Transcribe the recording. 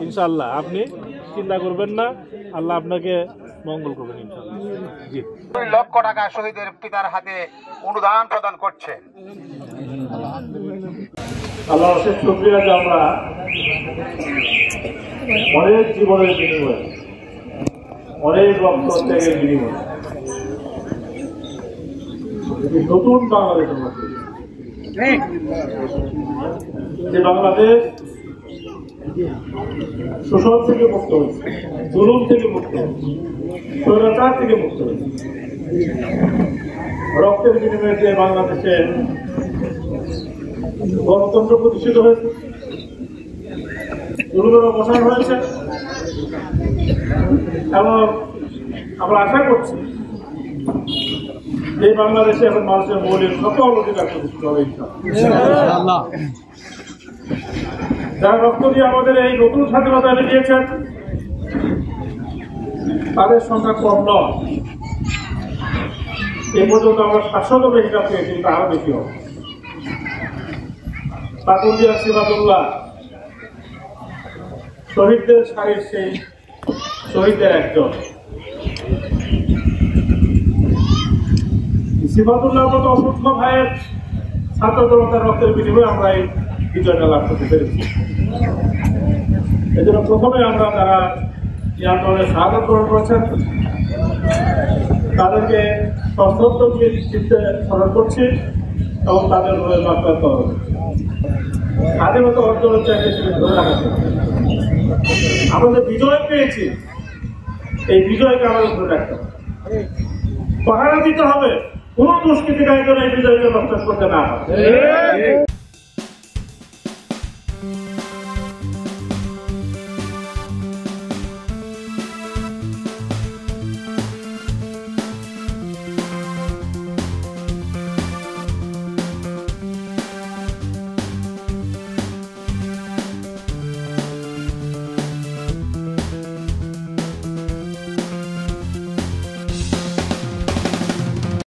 ইনশাআল্লাহ আপনি চিন্তা করবেন না, আল্লাহ আপনাকে মঙ্গল করবেন ইনশাআল্লাহ। জি, 2 লক্ষ টাকা শহীদের পিতার হাতে অনুদান প্রদান করছেন। আল্লাহ অশেষ শুকরিয়া যে আমরা অনেক জীবনের বিনিময়ে, অনেক রক্ত ত্যাগের বিনিময়ে নতুন বাংলাদেশ আমরা পেয়েছি। যে বাংলাদেশ শোষণ থেকে মুক্ত হয়েছে, জুলুম থেকে মুক্ত হয়েছে, স্বৈরাচার থেকে মুক্ত হয়েছে, রক্তের বিনিময়ে যে বাংলাদেশে গণতন্ত্র প্রতিষ্ঠিত হয়েছে, জুলুমের অবসান হয়েছে এবং আমরা আশা করছি এই বাংলাদেশে এখন মানুষের মৌলিক সকল অধিকার প্রতিষ্ঠিত হবে ইনশাআল্লাহ। যারা রক্ত দিয়ে আমাদের এই নতুন স্বাধীনতা এনে দিয়েছেন তাদের সংখ্যা কম নয়। এ পর্যন্ত আমরা 700 হিসাব পেয়েছি, কিন্তু আরো বেশি হবে। পাকুন্দিয়া সিরাজুল্লাহ শহীদদের সারির সেই শহীদদের একজন। সিফাতুল্লাহর মতো অসংখ্য ভাইয়ের ছাত্র জনতার রক্তের বিনিময়ে আমরা এই বিজয়টা লাভ করতে পেরেছি। এই জন্য প্রথমে আমরা যারা এই আন্দোলনের শাহাদাত বরণ করেছেন তাদেরকে সশ্রদ্ধ চিত্তে স্মরণ করছি এবং তাদের রোহের মাত্রা করব। স্বাধীনতা অর্জনের চাইতে ধরে রাখা আমরা যে বিজয় পেয়েছি, এই বিজয়কে আমাদের ধরে রাখতে হবে, পাহারা দিতে হবে। কোন দুষ্কৃতিকারী যেন এই বিজয়কে নষ্ট করতে না হয়।